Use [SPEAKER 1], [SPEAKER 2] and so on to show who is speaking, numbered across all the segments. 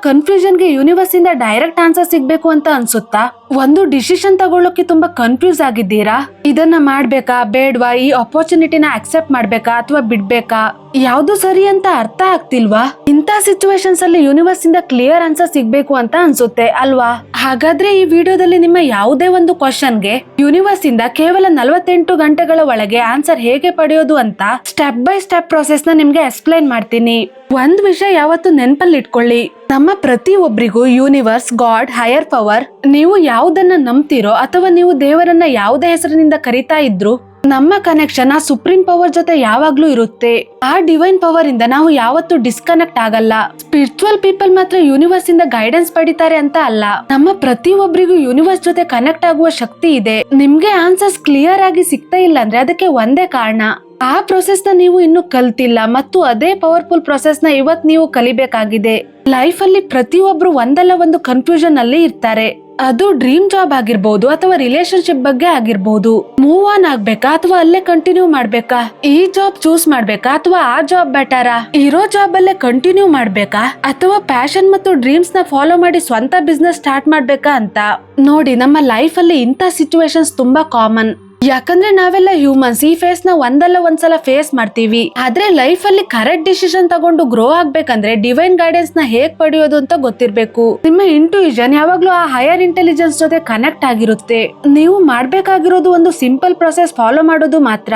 [SPEAKER 1] Confusion ಗೆ universe ಇಂದ direct answer ಸಿಗ್ಬೇಕು ಅಂತ ಅನ್ಸುತ್ತಾ? ಒಂದು ಡಿಸಿಷನ್ ತಗೊಳ್ಳೋಕೆ ತುಂಬಾ ಕನ್ಫ್ಯೂಸ್ ಆಗಿದ್ದೀರಾ? ಇದನ್ನ ಮಾಡ್ಬೇಕಾ ಬೇಡ್ವಾ, ಈ ಅಪರ್ಚುನಿಟಿನ ಅಕ್ಸೆಪ್ಟ್ ಮಾಡ್ಬೇಕಾ ಅಥವಾ ಬಿಡ್ಬೇಕಾ, ಯಾವ್ದು ಸರಿ ಅಂತ ಅರ್ಥ ಆಗ್ತಿಲ್ವಾ? ಇಂಥ ಸಿಚುವೇಶನ್ಸ್ ಅಲ್ಲಿ ಯೂನಿವರ್ಸ್ ಇಂದ ಕ್ಲಿಯರ್ ಆನ್ಸರ್ ಸಿಗ್ಬೇಕು ಅಂತ ಅನ್ಸುತ್ತೆ ಅಲ್ವಾ? ಹಾಗಾದ್ರೆ ಈ ವಿಡಿಯೋದಲ್ಲಿ ನಿಮ್ಮ ಯಾವುದೇ ಒಂದು ಕ್ವಶನ್ಗೆ ಯೂನಿವರ್ಸ್ ಇಂದ ಕೇವಲ 48 ಗಂಟೆಗಳ ಒಳಗೆ ಆನ್ಸರ್ ಹೇಗೆ ಪಡೆಯೋದು ಅಂತ ಸ್ಟೆಪ್ ಬೈ ಸ್ಟೆಪ್ ಪ್ರೊಸೆಸ್ ನ ನಿಮ್ಗೆ ಎಕ್ಸ್ಪ್ಲೈನ್ ಮಾಡ್ತೀನಿ. ಒಂದ್ ವಿಷಯ ಯಾವತ್ತು ನೆನ್ಪಲ್ಲಿ ಇಟ್ಕೊಳ್ಳಿ, ನಮ್ಮ ಪ್ರತಿ ಒಬ್ರಿಗೂ ಯೂನಿವರ್ಸ್, ಗಾಡ್, ಹೈಯರ್ ಪವರ್, ನೀವು ಯಾವುದನ್ನ ನಂಬ್ತಿರೋ ಅಥವಾ ನೀವು ದೇವರನ್ನ ಯಾವುದೇ ಹೆಸರಿನಿಂದ ಕರಿತಾ ಇದ್ರು, ನಮ್ಮ ಕನೆಕ್ಷನ್ ಆ ಸುಪ್ರೀಂ ಪವರ್ ಜೊತೆ ಯಾವಾಗ್ಲೂ ಇರುತ್ತೆ. ಆ ಡಿವೈನ್ ಪವರ್ ಇಂದ ನಾವು ಯಾವತ್ತೂ ಡಿಸ್ಕನೆಕ್ಟ್ ಆಗಲ್ಲ. ಸ್ಪಿರಿಚುವಲ್ ಪೀಪಲ್ ಮಾತ್ರ ಯೂನಿವರ್ಸ್ ಇಂದ ಗೈಡೆನ್ಸ್ ಪಡಿತಾರೆ ಅಂತ ಅಲ್ಲ, ನಮ್ಮ ಪ್ರತಿ ಒಬ್ರಿಗೂ ಯೂನಿವರ್ಸ್ ಜೊತೆ ಕನೆಕ್ಟ್ ಆಗುವ ಶಕ್ತಿ ಇದೆ. ನಿಮ್ಗೆ ಆನ್ಸರ್ಸ್ ಕ್ಲಿಯರ್ ಆಗಿ ಸಿಗ್ತಾ ಇಲ್ಲ ಅಂದ್ರೆ ಅದಕ್ಕೆ ಒಂದೇ ಕಾರಣ, ಆ ಪ್ರೊಸೆಸ್ ನ ನೀವು ಇನ್ನು ಕಲ್ತಿಲ್ಲ ಮತ್ತು ಅದೇ ಪವರ್ಫುಲ್ ಪ್ರೊಸೆಸ್ ನ ಇವತ್ ನೀವು ಕಲಿಬೇಕಾಗಿದೆ. ಲೈಫ್ ಅಲ್ಲಿ ಪ್ರತಿಯೊಬ್ರು ಒಂದಲ್ಲ ಒಂದು ಕನ್ಫ್ಯೂಷನ್ ಅಲ್ಲಿ ಇರ್ತಾರೆ. ಅದು ಡ್ರೀಮ್ ಜಾಬ್ ಆಗಿರ್ಬಹುದು ಅಥವಾ ರಿಲೇಶನ್ಶಿಪ್ ಬಗ್ಗೆ ಆಗಿರ್ಬಹುದು. ಮೂವ್ ಆನ್ ಆಗ್ಬೇಕಾ ಅಥವಾ ಅಲ್ಲೇ ಕಂಟಿನ್ಯೂ ಮಾಡ್ಬೇಕಾ, ಈ ಜಾಬ್ ಚೂಸ್ ಮಾಡ್ಬೇಕಾ ಅಥವಾ ಆ ಜಾಬ್ ಬೆಟರಾ, ಇರೋ ಜಾಬ್ ಅಲ್ಲೇ ಕಂಟಿನ್ಯೂ ಮಾಡ್ಬೇಕಾ ಅಥವಾ ಪ್ಯಾಷನ್ ಮತ್ತು ಡ್ರೀಮ್ಸ್ ನ ಫಾಲೋ ಮಾಡಿ ಸ್ವಂತ ಬಿಸ್ನೆಸ್ ಸ್ಟಾರ್ಟ್ ಮಾಡ್ಬೇಕಾ ಅಂತ. ನೋಡಿ, ನಮ್ಮ ಲೈಫ್ ಅಲ್ಲಿ ಇಂಥ ಸಿಚುವೇಶನ್ಸ್ ತುಂಬಾ ಕಾಮನ್. ಯಾಕಂದ್ರೆ ನಾವೆಲ್ಲ ಹ್ಯೂಮನ್ಸ್, ಈ ಫೇಸ್ ನ ಒಂದಲ್ಲ ಒಂದ್ಸಲ ಫೇಸ್ ಮಾಡ್ತೀವಿ. ಆದ್ರೆ ಲೈಫ್ ಅಲ್ಲಿ ಕರೆಕ್ಟ್ ಡಿಸಿಷನ್ ತಗೊಂಡು ಗ್ರೋ ಆಗ್ಬೇಕಂದ್ರೆ ಡಿವೈನ್ ಗೈಡೆನ್ಸ್ ನ ಹೇಗ್ ಪಡೆಯೋದು ಅಂತ ಗೊತ್ತಿರ್ಬೇಕು. ನಿಮ್ಮ ಇಂಟ್ಯೂಷನ್ ಯಾವಾಗ್ಲೂ ಆ ಹೈಯರ್ ಇಂಟೆಲಿಜೆನ್ಸ್ ಜೊತೆ ಕನೆಕ್ಟ್ ಆಗಿರುತ್ತೆ. ನೀವು ಮಾಡ್ಬೇಕಾಗಿರೋದು ಒಂದು ಸಿಂಪಲ್ ಪ್ರೊಸೆಸ್ ಫಾಲೋ ಮಾಡೋದು ಮಾತ್ರ.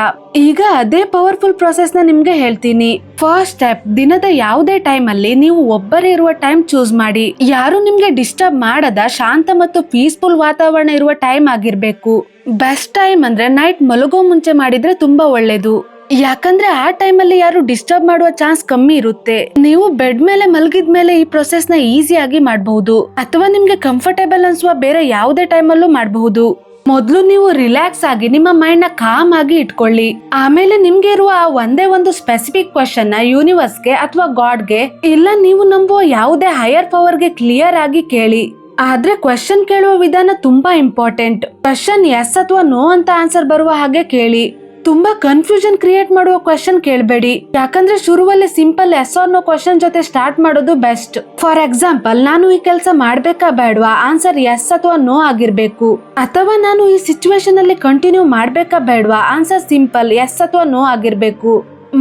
[SPEAKER 1] ಈಗ ಅದೇ ಪವರ್ಫುಲ್ ಪ್ರೊಸೆಸ್ ನ ನಿಮ್ಗೆ ಹೇಳ್ತೀನಿ. ಫಸ್ಟ್ ಸ್ಟೆಪ್, ದಿನದ ಯಾವುದೇ ಟೈಮ್ ಅಲ್ಲಿ ನೀವು ಒಬ್ಬರೇ ಇರುವ ಟೈಮ್ ಚೂಸ್ ಮಾಡಿ. ಯಾರು ನಿಮ್ಗೆ ಡಿಸ್ಟರ್ಬ್ ಮಾಡದ ಶಾಂತ ಮತ್ತು ಪೀಸ್ಫುಲ್ ವಾತಾವರಣ ಇರುವ ಟೈಮ್ ಆಗಿರ್ಬೇಕು. ಬೆಸ್ಟ್ ಟೈಮ್ ಅಂದ್ರೆ ನೈಟ್ ಮಲಗೋ ಮುಂಚೆ ಮಾಡಿದ್ರೆ ತುಂಬಾ ಒಳ್ಳೇದು. ಯಾಕಂದ್ರೆ ಆ ಟೈಮ್ ಅಲ್ಲಿ ಯಾರು ಡಿಸ್ಟರ್ಬ್ ಮಾಡುವ ಚಾನ್ಸ್ ಕಮ್ಮಿ ಇರುತ್ತೆ. ನೀವು ಬೆಡ್ ಮೇಲೆ ಮಲಗಿದ್ಮೇಲೆ ಈ ಪ್ರೊಸೆಸ್ ನ ಈಸಿಯಾಗಿ ಮಾಡಬಹುದು ಅಥವಾ ನಿಮ್ಗೆ ಕಂಫರ್ಟೇಬಲ್ ಅನ್ಸುವ ಬೇರೆ ಯಾವುದೇ ಟೈಮ್ ಅಲ್ಲೂ ಮಾಡಬಹುದು. ಮೊದಲು ನೀವು ರಿಲ್ಯಾಕ್ಸ್ ಆಗಿ ನಿಮ್ಮ ಮೈಂಡ್ ನ ಕಾಮ್ ಆಗಿ ಇಟ್ಕೊಳ್ಳಿ. ಆಮೇಲೆ ನಿಮ್ಗೆ ಇರುವ ಆ ಒಂದೇ ಒಂದು ಸ್ಪೆಸಿಫಿಕ್ ಕ್ವಶನ್ ನ ಯೂನಿವರ್ಸ್ಗೆ ಅಥವಾ ಗಾಡ್ಗೆ ಇಲ್ಲ ನೀವು ನಂಬುವ ಯಾವುದೇ ಹೈಯರ್ ಪವರ್ಗೆ ಕ್ಲಿಯರ್ ಆಗಿ ಕೇಳಿ. ಆದ್ರೆ ಕ್ವಶನ್ ಕೇಳುವ ವಿಧಾನ ತುಂಬಾ ಇಂಪಾರ್ಟೆಂಟ್. ಕ್ವಶನ್ ಎಸ್ ಅಥವಾ ನೋ ಅಂತ ಆನ್ಸರ್ ಬರುವ ಹಾಗೆ ಕೇಳಿ. ತುಂಬಾ ಕನ್ಫ್ಯೂಷನ್ ಕ್ರಿಯೇಟ್ ಮಾಡುವ ಕ್ವಶನ್ ಕೇಳಬೇಡಿ. ಯಾಕಂದ್ರೆ ಶುರುವಲ್ಲಿ simple yes or no question ಜೊತೆ ಸ್ಟಾರ್ಟ್ ಮಾಡೋದು ಬೆಸ್ಟ್. ಫಾರ್ ಎಕ್ಸಾಂಪಲ್, ನಾನು ಈ ಕೆಲಸ ಮಾಡ್ಬೇಕಾ ಬೇಡವಾ, ಆನ್ಸರ್ ಎಸ್ ಅಥವಾ ನೋ ಆಗಿರ್ಬೇಕು. ಅಥವಾ ನಾನು ಈ ಸಿಚುವೇಶನ್ ಅಲ್ಲಿ ಕಂಟಿನ್ಯೂ ಮಾಡ್ಬೇಕಾ ಬೇಡವಾ, ಆನ್ಸರ್ ಸಿಂಪಲ್ ಎಸ್ ಅಥವಾ ನೋ ಆಗಿರ್ಬೇಕು.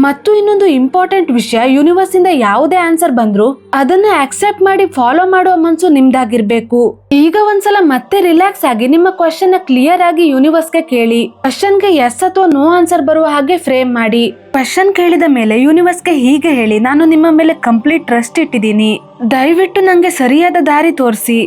[SPEAKER 1] ಮತ್ತು ಇನ್ನೊಂದು ಇಂಪಾರ್ಟೆಂಟ್ ವಿಷಯ, ಯೂನಿವರ್ಸ್ ಇಂದ ಯಾವುದೇ ಆನ್ಸರ್ ಬಂದ್ರು ಅದನ್ನ ಅಕ್ಸೆಪ್ಟ್ ಮಾಡಿ ಫಾಲೋ ಮಾಡುವ ಮನ್ಸು ನಿಮ್ದಾಗಿರ್ಬೇಕು. ಈಗ ಒಂದ್ಸಲ ಮತ್ತೆ ರಿಲ್ಯಾಕ್ಸ್ ಆಗಿ ನಿಮ್ಮ ಕ್ವಶನ್ ನ ಕ್ಲಿಯರ್ ಆಗಿ ಯೂನಿವರ್ಸ್ಗೆ ಕೇಳಿ. ಕ್ವಶನ್ಗೆ ಎಸ್ ಅಥವಾ ನೋ ಆನ್ಸರ್ ಬರುವ ಹಾಗೆ ಫ್ರೇಮ್ ಮಾಡಿ. ಕ್ವಶನ್ ಕೇಳಿದ ಮೇಲೆ ಯೂನಿವರ್ಸ್ಗೆ ಹೀಗೆ ಹೇಳಿ, ನಾನು ನಿಮ್ಮ ಮೇಲೆ ಕಂಪ್ಲೀಟ್ ಟ್ರಸ್ಟ್ ಇಟ್ಟಿದ್ದೀನಿ. ದಯವಿಟ್ಟು ನಂಗೆ ಸರಿಯಾದ ದಾರಿ ತೋರಿಸಿ.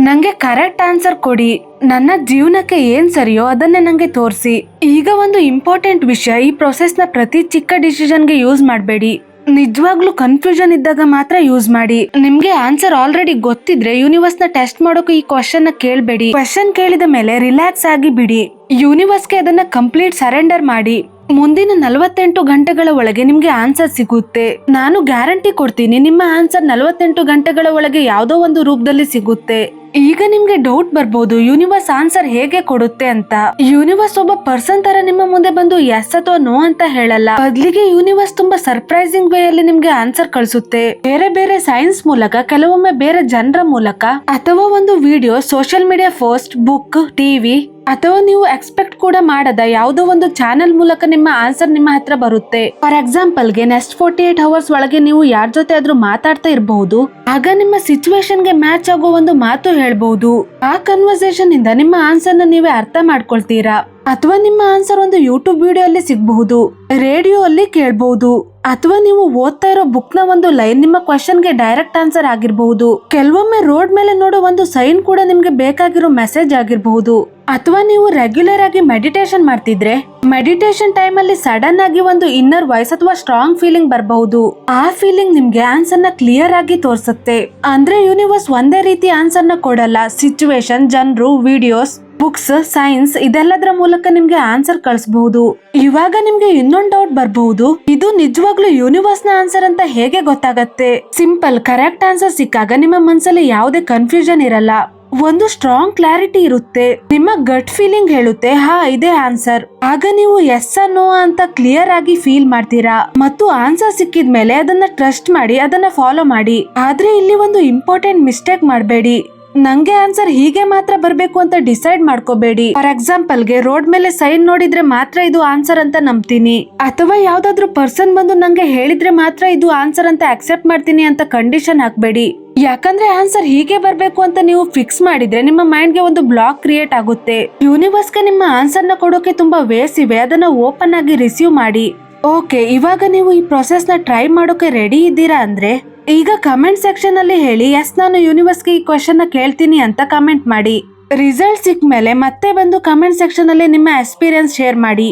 [SPEAKER 1] ನಂಗೆ ಕರೆಕ್ಟ್ ಆನ್ಸರ್ ಕೊಡಿ. ನನ್ನ ಜೀವನಕ್ಕೆ ಏನ್ ಸರಿಯೋ ಅದನ್ನೇ ನಂಗೆ ತೋರಿಸಿ. ಈಗ ಒಂದು ಇಂಪಾರ್ಟೆಂಟ್ ವಿಷಯ, ಈ ಪ್ರೊಸೆಸ್ ನ ಪ್ರತಿ ಚಿಕ್ಕ ಡಿಸಿಷನ್ಗೆ ಯೂಸ್ ಮಾಡಬೇಡಿ. ನಿಜವಾಗ್ಲೂ ಕನ್ಫ್ಯೂಷನ್ ಇದ್ದಾಗ ಮಾತ್ರ ಯೂಸ್ ಮಾಡಿ. ನಿಮ್ಗೆ ಆನ್ಸರ್ ಆಲ್ರೆಡಿ ಗೊತ್ತಿದ್ರೆ ಯೂನಿವರ್ಸ್ ನ ಟೆಸ್ಟ್ ಮಾಡೋಕೆ ಈ ಕ್ವಶನ್ ನ ಕೇಳಬೇಡಿ. ಕ್ವಶನ್ ಕೇಳಿದ ಮೇಲೆ ರಿಲ್ಯಾಕ್ಸ್ ಆಗಿ ಬಿಡಿ. ಯೂನಿವರ್ಸ್ಗೆ ಅದನ್ನ ಕಂಪ್ಲೀಟ್ ಸರೆಂಡರ್ ಮಾಡಿ. ಮುಂದಿನ 48 ಗಂಟೆಗಳ ಒಳಗೆ ನಿಮ್ಗೆ ಆನ್ಸರ್ ಸಿಗುತ್ತೆ. ನಾನು ಗ್ಯಾರಂಟಿ ಕೊಡ್ತೀನಿ, ನಿಮ್ಮ ಆನ್ಸರ್ 48 ಗಂಟೆಗಳ ಒಳಗೆ ಯಾವುದೋ ಒಂದು ರೂಪದಲ್ಲಿ ಸಿಗುತ್ತೆ. ಈಗ ನಿಮ್ಗೆ ಡೌಟ್ ಬರ್ಬೋದು, ಯೂನಿವರ್ಸ್ ಆನ್ಸರ್ ಹೇಗೆ ಕೊಡುತ್ತೆ ಅಂತ. ಯೂನಿವರ್ಸ್ ಒಬ್ಬ ಪರ್ಸನ್ ತರ ನಿಮ್ಮ ಮುಂದೆ ಬಂದು ಎಸ್ ಅಥವಾ ನೋ ಅಂತ ಹೇಳಲ್ಲ. ಬದಲಿಗೆ ಯೂನಿವರ್ಸ್ ತುಂಬಾ ಸರ್ಪ್ರೈಸಿಂಗ್ ವೇ ಅಲ್ಲಿ ನಿಮ್ಗೆ ಆನ್ಸರ್ ಕಳಿಸುತ್ತೆ. ಬೇರೆ ಬೇರೆ ಸೈನ್ಸ್ ಮೂಲಕ, ಕೆಲವೊಮ್ಮೆ ಬೇರೆ ಜನರ ಮೂಲಕ, ಅಥವಾ ಒಂದು video, social media post, book, TV ಅಥವಾ ನೀವು ಎಕ್ಸ್ಪೆಕ್ಟ್ ಕೂಡ ಮಾಡದ ಯಾವುದೋ ಒಂದು ಚಾನೆಲ್ ಮೂಲಕ ನಿಮ್ಮ ಆನ್ಸರ್ ನಿಮ್ಮ ಹತ್ರ ಬರುತ್ತೆ. ಫಾರ್ ಎಕ್ಸಾಂಪಲ್ ಗೆ ನೆಕ್ಸ್ಟ್ 48 ಅವರ್ಸ್ ಒಳಗೆ ನೀವು ಯಾರ ಜೊತೆ ಆದ್ರೂ ಮಾತಾಡ್ತಾ ಇರಬಹುದು. ಆಗ ನಿಮ್ಮ ಸಿಚುವೇಶನ್ ಗೆ ಮ್ಯಾಚ್ ಆಗೋ ಒಂದು ಮಾತು ಹೇಳ್ಬಹುದು. ಆ ಕನ್ವರ್ಸೇಷನ್ ಇಂದ ನಿಮ್ಮ ಆನ್ಸರ್ ನ ನೀವೇ ಅರ್ಥ ಮಾಡ್ಕೊಳ್ತೀರಾ. ಅಥವಾ ನಿಮ್ಮ ಆನ್ಸರ್ ಒಂದು ಯೂಟ್ಯೂಬ್ ವಿಡಿಯೋ ಅಲ್ಲಿ ಸಿಗಬಹುದು, ರೇಡಿಯೋ ಅಲ್ಲಿ ಕೇಳಬಹುದು, ಅಥವಾ ನೀವು ಓದ್ತಾ ಇರೋ ಬುಕ್ ನ ಒಂದು ಲೈನ್ ನಿಮ್ಮ ಕ್ವಶನ್ ಗೆ ಡೈರೆಕ್ಟ್ ಆನ್ಸರ್ ಆಗಿರಬಹುದು. ಕೆಲವೊಮ್ಮೆ ರೋಡ್ ಮೇಲೆ ನೋಡೋ ಒಂದು ಸೈನ್ ಕೂಡ ನಿಮ್ಗೆ ಬೇಕಾಗಿರೋ ಮೆಸೇಜ್ ಆಗಿರಬಹುದು. ಅಥವಾ ನೀವು ರೆಗ್ಯುಲರ್ ಆಗಿ ಮೆಡಿಟೇಷನ್ ಮಾಡ್ತಿದ್ರೆ ಮೆಡಿಟೇಷನ್ ಟೈಮ್ ಅಲ್ಲಿ ಸಡನ್ ಆಗಿ ಒಂದು ಇನ್ನರ್ ವಾಯ್ಸ್ ಅಥವಾ ಸ್ಟ್ರಾಂಗ್ ಫೀಲಿಂಗ್ ಬರಬಹುದು. ಆ ಫೀಲಿಂಗ್ ನಿಮ್ಗೆ ಆನ್ಸರ್ ನ ಕ್ಲಿಯರ್ ಆಗಿ ತೋರಿಸುತ್ತೆ. ಅಂದ್ರೆ ಯೂನಿವರ್ಸ್ ಒಂದೇ ರೀತಿ ಆನ್ಸರ್ ನ ಕೊಡಲ್ಲ. ಸಿಚುವೇಶನ್, ಜನರು, ವಿಡಿಯೋಸ್, ಬುಕ್ಸ್, ಸೈನ್ಸ್ ಇದೆಲ್ಲದರ ಮೂಲಕ ನಿಮ್ಗೆ ಆನ್ಸರ್ ಕಳಿಸಬಹುದು. ಇವಾಗ ನಿಮ್ಗೆ ಇನ್ನೊಂದು ಡೌಟ್ ಬರಬಹುದು, ಇದು ನಿಜವಾಗ್ಲೂ ಯೂನಿವರ್ಸ್ ನ ಆನ್ಸರ್ ಅಂತ ಹೇಗೆ ಗೊತ್ತಾಗತ್ತೆ? ಸಿಂಪಲ್, ಕರೆಕ್ಟ್ ಆನ್ಸರ್ ಸಿಕ್ಕಾಗ ನಿಮ್ಮ ಮನಸ್ಸಲ್ಲಿ ಯಾವುದೇ ಕನ್ಫ್ಯೂಷನ್ ಇರಲ್ಲ. ಒಂದು ಸ್ಟ್ರಾಂಗ್ ಕ್ಲಾರಿಟಿ ಇರುತ್ತೆ. ನಿಮ್ಮ ಗಟ್ ಫೀಲಿಂಗ್ ಹೇಳುತ್ತೆ ಹಾ ಇದೇ ಆನ್ಸರ್. ಆಗ ನೀವು ಎಸ್ ನೋ ಅಂತ ಕ್ಲಿಯರ್ ಆಗಿ ಫೀಲ್ ಮಾಡ್ತೀರಾ ಮತ್ತು ಆನ್ಸರ್ ಸಿಕ್ಕಿದ್ಮೇಲೆ ಅದನ್ನ ಟ್ರಸ್ಟ್ ಮಾಡಿ, ಅದನ್ನ ಫಾಲೋ ಮಾಡಿ. ಆದ್ರೆ ಇಲ್ಲಿ ಒಂದು ಇಂಪಾರ್ಟೆಂಟ್ ಮಿಸ್ಟೇಕ್ ಮಾಡಬೇಡಿ. ನಂಗೆ ಆನ್ಸರ್ ಹೀಗೆ ಮಾತ್ರ ಬರ್ಬೇಕು ಅಂತ ಡಿಸೈಡ್ ಮಾಡ್ಕೋಬೇಡಿ. ಫಾರ್ ಎಕ್ಸಾಂಪಲ್ ಗೆ ರೋಡ್ ಮೇಲೆ ಸೈನ್ ನೋಡಿದ್ರೆ ಮಾತ್ರ ಇದು ಆನ್ಸರ್ ಅಂತ ನಂಬ್ತೀನಿ, ಅಥವಾ ಯಾವ್ದಾದ್ರು ಪರ್ಸನ್ ಬಂದು ನಂಗೆ ಹೇಳಿದ್ರೆ ಮಾತ್ರ ಇದು ಆನ್ಸರ್ ಅಂತ ಅಕ್ಸೆಪ್ಟ್ ಮಾಡ್ತೀನಿ ಅಂತ ಕಂಡೀಷನ್ ಹಾಕ್ಬೇಡಿ. ಯಾಕಂದ್ರೆ ಆನ್ಸರ್ ಹೀಗೆ ಬರ್ಬೇಕು ಅಂತ ನೀವು ಫಿಕ್ಸ್ ಮಾಡಿದ್ರೆ ನಿಮ್ಮ ಮೈಂಡ್ ಗೆ ಒಂದು ಬ್ಲಾಕ್ ಕ್ರಿಯೇಟ್ ಆಗುತ್ತೆ. ಯೂನಿವರ್ಸ್ಗೆ ನಿಮ್ಮ ಆನ್ಸರ್ ನ ಕೊಡೋಕೆ ತುಂಬಾ ವೇಸ್ ಇವೆ, ಅದನ್ನ ಓಪನ್ ಆಗಿ ರಿಸೀವ್ ಮಾಡಿ. ಓಕೆ, ಇವಾಗ ನೀವು ಈ ಪ್ರೊಸೆಸ್ ನ ಟ್ರೈ ಮಾಡೋಕೆ ರೆಡಿ ಇದ್ದೀರಾ ಅಂದ್ರೆ ಈಗ ಕಮೆಂಟ್ ಸೆಕ್ಷನ್ ಅಲ್ಲಿ ಹೇಳಿ ಎಸ್ ನಾನು ಯೂನಿವರ್ಸ್ಗೆ ಈ ಕ್ವೆಶ್ಚನ್ ನ ಕೇಳ್ತೀನಿ ಅಂತ ಕಮೆಂಟ್ ಮಾಡಿ. ರಿಸಲ್ಟ್ ಸಿಕ್ಕ ಮೇಲೆ ಮತ್ತೆ ಬಂದು ಕಮೆಂಟ್ ಸೆಕ್ಷನ್ ಅಲ್ಲಿ ನಿಮ್ಮ ಎಕ್ಸ್ಪೀರಿಯನ್ಸ್ ಶೇರ್ ಮಾಡಿ.